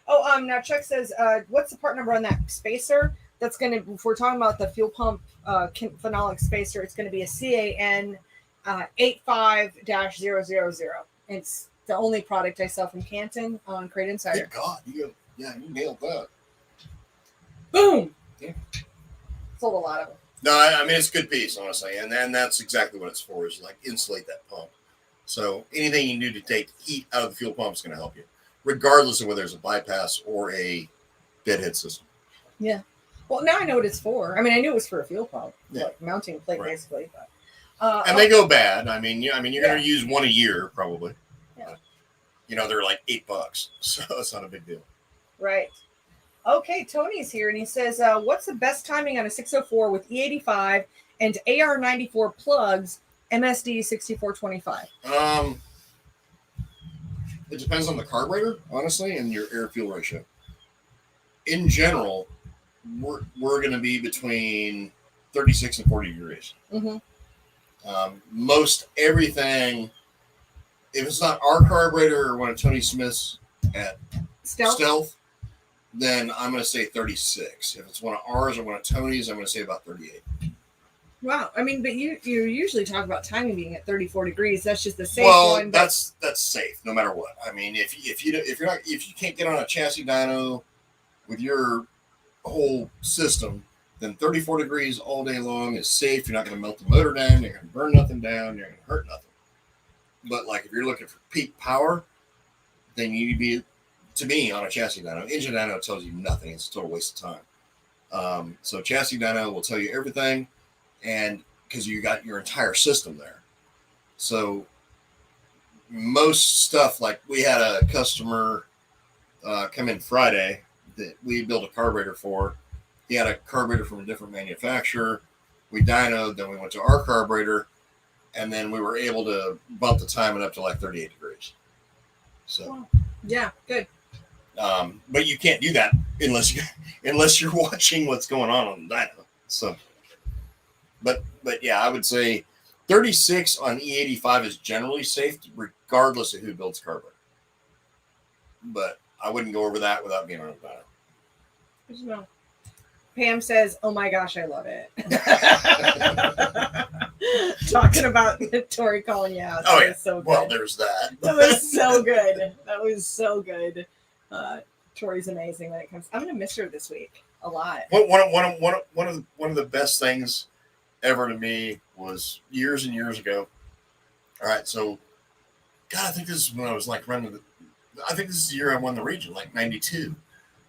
Oh, now Chuck says, what's the part number on that spacer? That's going to, if we're talking about the fuel pump phenolic spacer, it's going to be a CAN 85-000. It's the only product I sell from Canton on Crate Insider. Good God, you nailed that. Boom. Yeah. Sold a lot of them. No, I mean, it's a good piece, honestly. And then that's exactly what it's for, is like insulate that pump. So anything you do to take heat out of the fuel pump is going to help you, regardless of whether it's a bypass or a deadhead system. Yeah. Well, now I know what it's for. I mean, I knew it was for a fuel pump, like mounting plate, basically. But, and they go bad. I mean, you're going to use one a year, probably. Yeah. They're like $8, so it's not a big deal. Right. Okay, Tony's here, and he says, what's the best timing on a 604 with E85 and AR94 plugs, MSD 6425? It depends on the carburetor, honestly, and your air-fuel ratio. In general, we're going to be between 36 and 40 degrees. Mm-hmm. Most everything, if it's not our carburetor or one of Tony Smith's at Stealth, then I'm going to say 36. If it's one of ours or one of Tony's, I'm going to say about 38. Wow. I mean, but you usually talk about timing being at 34 degrees. That's just the safe one. Well, that's safe no matter what. I mean, if you can't get on a chassis dyno with your whole system, then 34 degrees all day long is safe. You're not going to melt the motor down. You're going to burn nothing down. You're going to hurt nothing. But like if you're looking for peak power, then you need to be, to me, on a chassis dyno. Engine dyno tells you nothing. It's a total waste of time. So chassis dyno will tell you everything, and because you got your entire system there. So most stuff, like we had a customer come in Friday that we built a carburetor for. He had a carburetor from a different manufacturer. We dynoed, then we went to our carburetor, and then we were able to bump the timing up to like 38 degrees. So yeah, good. But you can't do that unless you're watching what's going on the dyno. So, but yeah, I would say 36 on E85 is generally safe, regardless of who builds carburetor. But I wouldn't go over that without being on a dyno. Good to know. Pam says, "Oh my gosh, I love it." Talking about Tori calling you out. Oh yeah, so good. Well, there's that. That was so good. That was so good. Tori's amazing when it comes. I'm gonna miss her this week a lot. One of the best things ever to me was years and years ago. All right, so God, I think this is when I was like running. I think this is the year I won the region, like '92.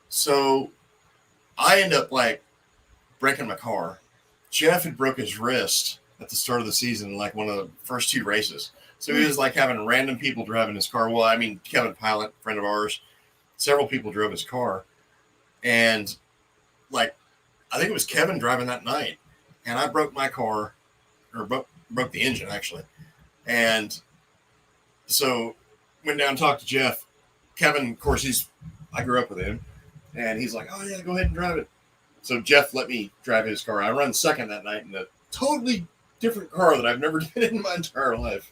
So I end up like breaking my car. Jeff had broke his wrist at the start of the season, like one of the first two races. So he was like having random people driving his car. Well, I mean, Kevin Pilot, friend of ours, several people drove his car. And like, I think it was Kevin driving that night. And I broke my car, or broke the engine actually. And so went down and talked to Jeff. Kevin, of course, I grew up with him. And he's like, "Oh yeah, go ahead and drive it." So Jeff let me drive his car. I run second that night in a totally different car that I've never been in my entire life.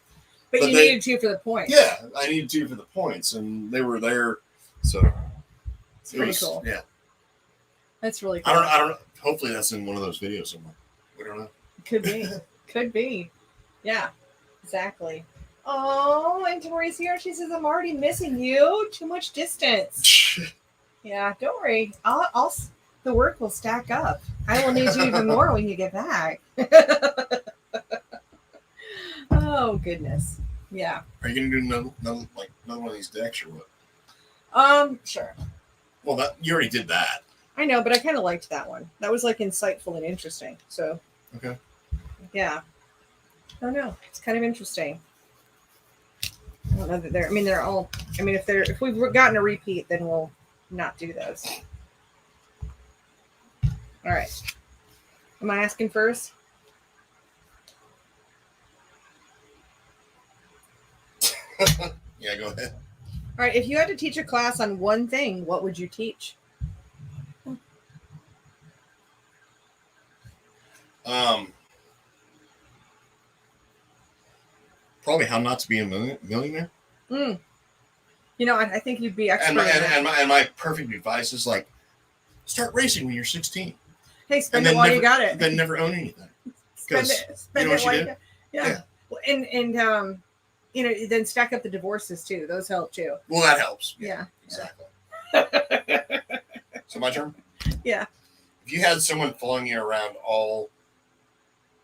But you needed to for the points. Yeah, I needed to for the points, and they were there. So it's pretty cool. Yeah, that's really cool. I don't. Hopefully, that's in one of those videos somewhere. We don't know. Could be. Could be. Yeah, exactly. Oh, and Tori's here. She says, I'm already missing you. Too much distance. Yeah, don't worry. The work will stack up. I will need you even more when you get back. Oh, goodness. Yeah. Are you going to do another one of these decks or what? Sure. Well, you already did that. I know, but I kind of liked that one. That was like insightful and interesting. So, okay. Yeah. I don't know. It's kind of interesting. I don't know that they're all, if we've gotten a repeat, then we'll not do those. All right. Am I asking first? Yeah, go ahead. All right. If you had to teach a class on one thing, what would you teach? Probably how not to be a millionaire. You know, I think you'd be expert. And my perfect advice is like, start racing when you're 16. Hey, spend it while you got it. Then never own anything. Spend it while you got it. Yeah. And then stack up the divorces too. Those help too. Well, that helps. Yeah. Exactly. So my turn? Yeah. If you had someone following you around all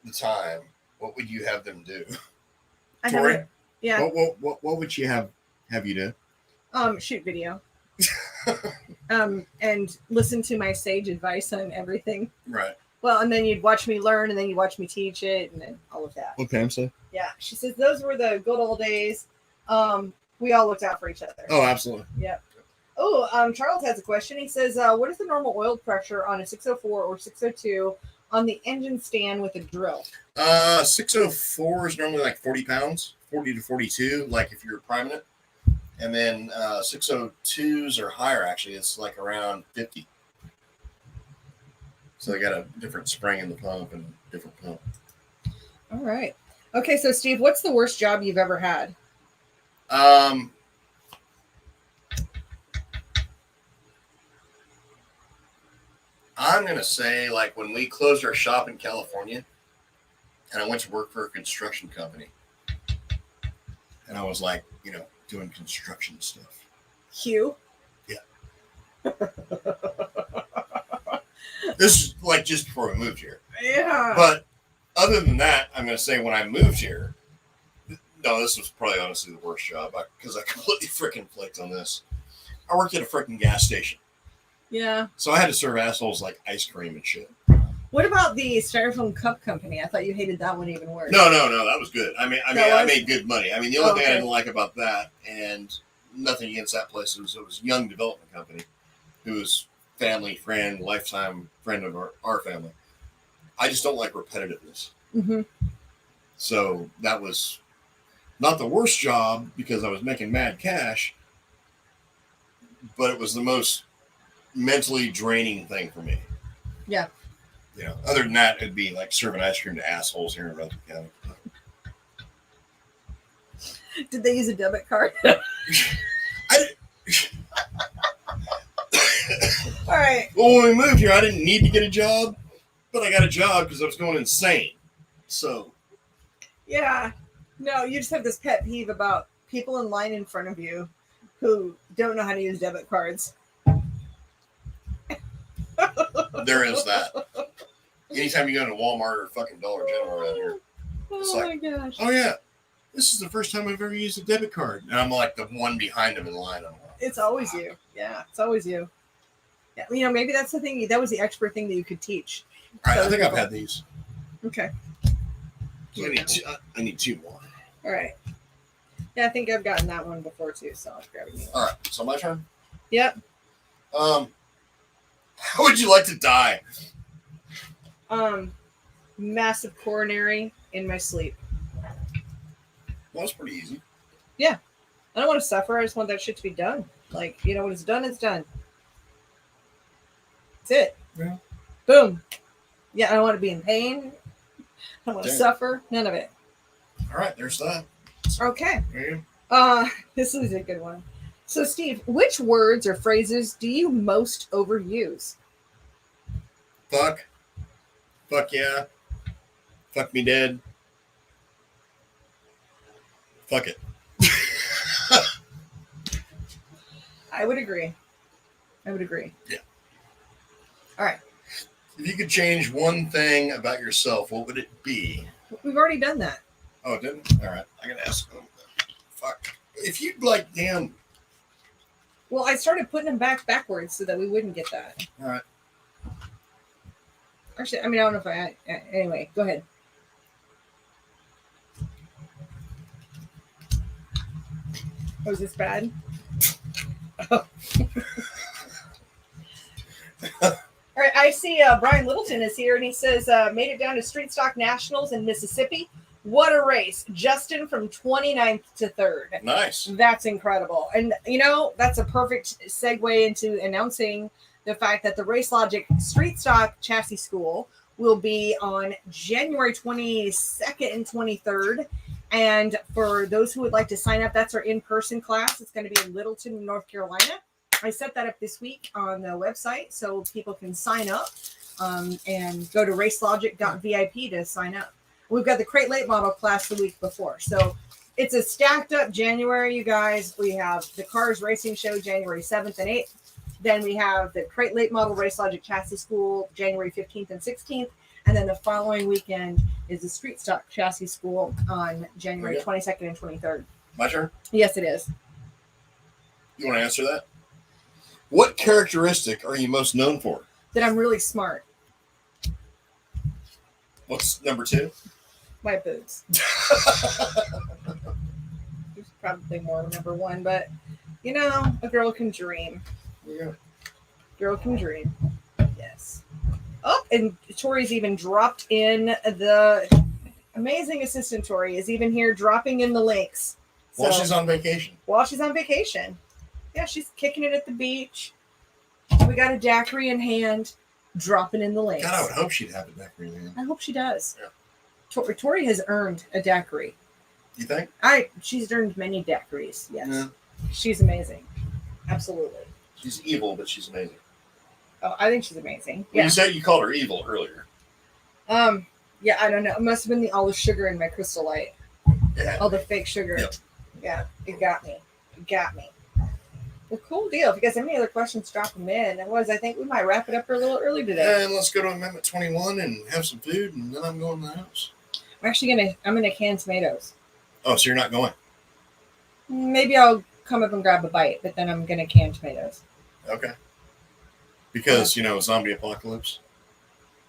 the time, what would you have them do? Tori? Yeah. What would you have you do? Shoot video. And listen to my sage advice on everything. Right. Well, and then you'd watch me learn, and then you'd watch me teach it, and then all of that. Okay, I'm saying. Yeah. She says those were the good old days. We all looked out for each other. Oh, absolutely. Yep. Oh, Charles has a question. He says, what is the normal oil pressure on a 604 or 602 on the engine stand with a drill? 604 is normally like 40 pounds, 40 to 42, like if you're priming it. And then 602s are higher, actually. It's like around 50. So they got a different spring in the pump and different pump. All right. Okay, so Steve, what's the worst job you've ever had? I'm going to say, like, when we closed our shop in California and I went to work for a construction company and I was like, doing construction stuff. Hugh? Yeah. This is like just before we moved here. Yeah. But other than that, I'm going to say when I moved here, no, this was probably honestly the worst job because I completely freaking flicked on this. I worked at a freaking gas station. Yeah. So I had to serve assholes like ice cream and shit. What about the Styrofoam Cup Company? I thought you hated that one even worse. No, that was good. I made good money. I mean, the only thing I didn't like about that, and nothing against that place, it was a young development company who was family friend, lifetime friend of our family. I just don't like repetitiveness. Mm-hmm. So that was not the worst job because I was making mad cash, but it was the most mentally draining thing for me. Yeah. Other than that, it'd be like serving ice cream to assholes here in Rutherford County. Did they use a debit card? All right. Well, when we moved here, I didn't need to get a job, but I got a job because I was going insane. So. Yeah. No, you just have this pet peeve about people in line in front of you who don't know how to use debit cards. There is that. Anytime you go to Walmart or fucking Dollar General around here, it's my gosh. Oh yeah, this is the first time I've ever used a debit card, and I'm like the one behind them in line. It's always you. Yeah, it's always you. Yeah, maybe that's the thing. That was the expert thing that you could teach. All right, I think I've had these. Okay. So I need two more. All right. Yeah, I think I've gotten that one before too, so I'll grab it. All right, so my turn. Yep. How would you like to die? Massive coronary in my sleep. Well, that's pretty easy. Yeah. I don't want to suffer. I just want that shit to be done. Like, when it's done, it's done. That's it. Yeah. Boom. Yeah, I don't want to be in pain. I don't want to suffer. None of it. All right, there's that. Okay. Yeah. This is a good one. So, Steve, which words or phrases do you most overuse? Fuck. Fuck yeah. Fuck me dead. Fuck it. I would agree. Yeah. All right. If you could change one thing about yourself, what would it be? We've already done that. Oh, didn't? All right. I gotta ask them. Fuck. If you'd like, damn. Well, I started putting them backwards so that we wouldn't get that. All right. Actually, I mean, I don't know if I. Anyway, go ahead. Oh, is this bad? Oh. All right, I see Brian Littleton is here, and he says, made it down to Street Stock Nationals in Mississippi. What a race. Justin from 29th to 3rd. Nice. That's incredible. And, you know, that's a perfect segue into announcing the fact that the Race Logic Street Stock Chassis School will be on January 22nd and 23rd. And for those who would like to sign up, that's our in-person class. It's going to be in Littleton, North Carolina. I set that up this week on the website so people can sign up and go to racelogic.vip to sign up. We've got the Crate Late Model class the week before. So it's a stacked up January, you guys. We have the Cars Racing Show January 7th and 8th. Then we have the Crate Late Model Race Logic Chassis School January 15th and 16th. And then the following weekend is the Street Stock Chassis School on January 22nd and 23rd. My turn? Yes, it is. You want to answer that? What characteristic are you most known for? That I'm really smart. What's number 2? My boobs. There's probably more number 1, but you know, a girl can dream. Yeah. Girl can dream. Yes. Oh, and Tori's even dropped in the amazing assistant. Tori is even here dropping in the links. While she's on vacation. While she's on vacation. Yeah, she's kicking it at the beach. We got a daiquiri in hand, dropping in the links. God, I would hope she'd have a daiquiri in hand. I hope she does. Yeah. Tori has earned a daiquiri. You think? She's earned many daiquiris. Yes. Yeah. She's amazing. Absolutely. She's evil, but she's amazing. Oh, I think she's amazing. Well, you said you called her evil earlier. Yeah, I don't know. It must have been all the sugar in my Crystal Light. Yeah. All the fake sugar. Yep. Yeah, it got me. Well, cool deal. If you guys have any other questions, drop them in. Otherwise, I think we might wrap it up a little early today. And let's go to Amendment 21 and have some food, and then I'm going to the house. I'm gonna can tomatoes. Oh, so you're not going? Maybe I'll come up and grab a bite, but then I'm gonna can tomatoes. Okay. Because, zombie apocalypse.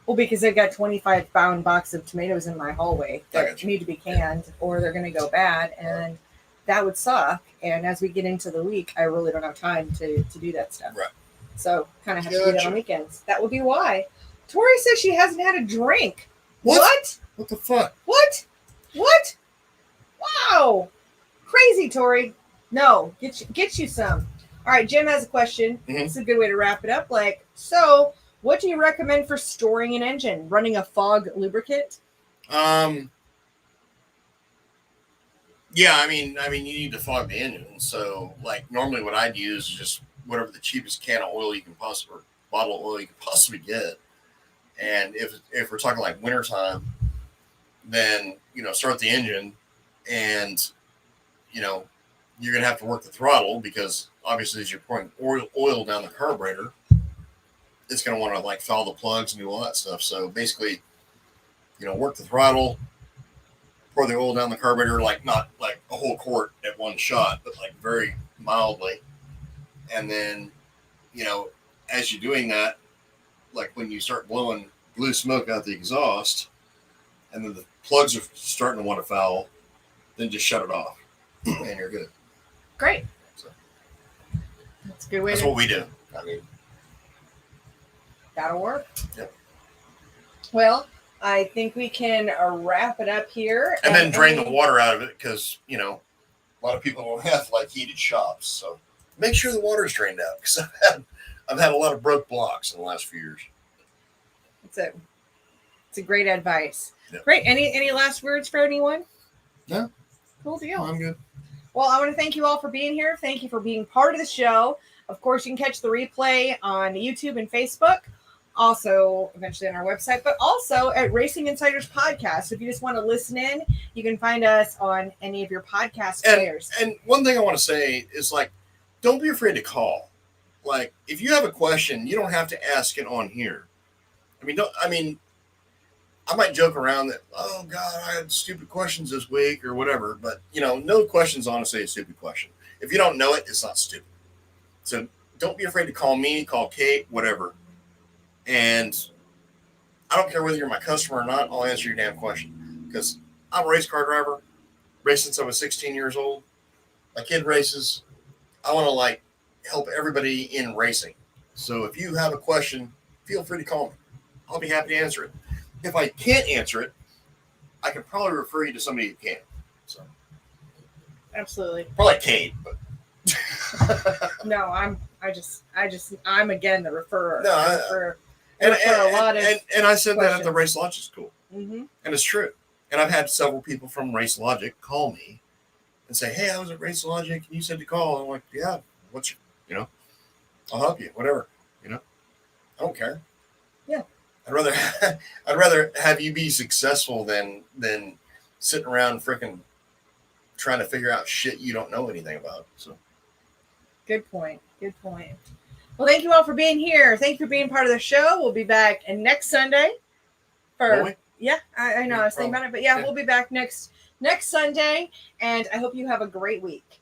Well, because I've got 25-pound box of tomatoes in my hallway that need to be canned, or they're going to go bad, and that would suck. And as we get into the week, I really don't have time to do that stuff. Right. So kind of have to do that on weekends. That would be why. Tori says she hasn't had a drink. What? What the fuck? What? Wow. Crazy, Tori. No, get you some. All right, Jim has a question. Mm-hmm. It's a good way to wrap it up. So what do you recommend for storing an engine? Running a fog lubricant? Yeah, I mean, you need to fog the engine. So, normally what I'd use is just whatever the cheapest can of oil you can possibly, or bottle of oil you can possibly get. And if we're talking like wintertime, then, start the engine and, you're going to have to work the throttle because obviously as you're pouring oil down the carburetor, it's going to want to foul the plugs and do all that stuff. So basically, work the throttle, pour the oil down the carburetor, not like a whole quart at one shot, but very mildly. And then, as you're doing that, when you start blowing blue smoke out the exhaust and then the plugs are starting to want to foul, then just shut it off and you're good. Great. So, that's a good way. That's what we do. I mean, that'll work. Yep. Well, I think we can wrap it up here. And then drain the water out of it because, a lot of people don't have heated shops. So make sure the water is drained out because I've had a lot of broke blocks in the last few years. It's a great advice. Yep. Great. Any last words for anyone? No. Cool deal. I'm good. Well, I want to thank you all for being here. Thank you for being part of the show. Of course, you can catch the replay on YouTube and Facebook. Also, eventually on our website, but also at Racing Insiders Podcast. So if you just want to listen in, you can find us on any of your podcast players. And one thing I want to say is, like, don't be afraid to call. Like, if you have a question, you don't have to ask it on here. I might joke around that, oh God, I had stupid questions this week or whatever, but no question's honestly a stupid question. If you don't know it, it's not stupid. So don't be afraid to call me, call Kate, whatever. And I don't care whether you're my customer or not, I'll answer your damn question. Because I'm a race car driver, raced since I was 16 years old. My kid races. I want to help everybody in racing. So if you have a question, feel free to call me. I'll be happy to answer it. If I can't answer it, I can probably refer you to somebody who can. So absolutely. Probably Kate, but no, I'm again the referrer. No, I refer a lot of and I said questions. that at the Race Logic School, mm-hmm. And it's true. And I've had several people from Race Logic call me and say, "Hey, I was at Race Logic, and you said to call." And I'm like, "Yeah, what's your, I'll help you, whatever, I don't care." Yeah. I'd rather have you be successful than sitting around freaking trying to figure out shit you don't know anything about. So good point. Well, thank you all for being here. Thank you for being part of the show. We'll be back next Sunday yeah, I know I was thinking about it, but yeah, we'll be back next Sunday, and I hope you have a great week.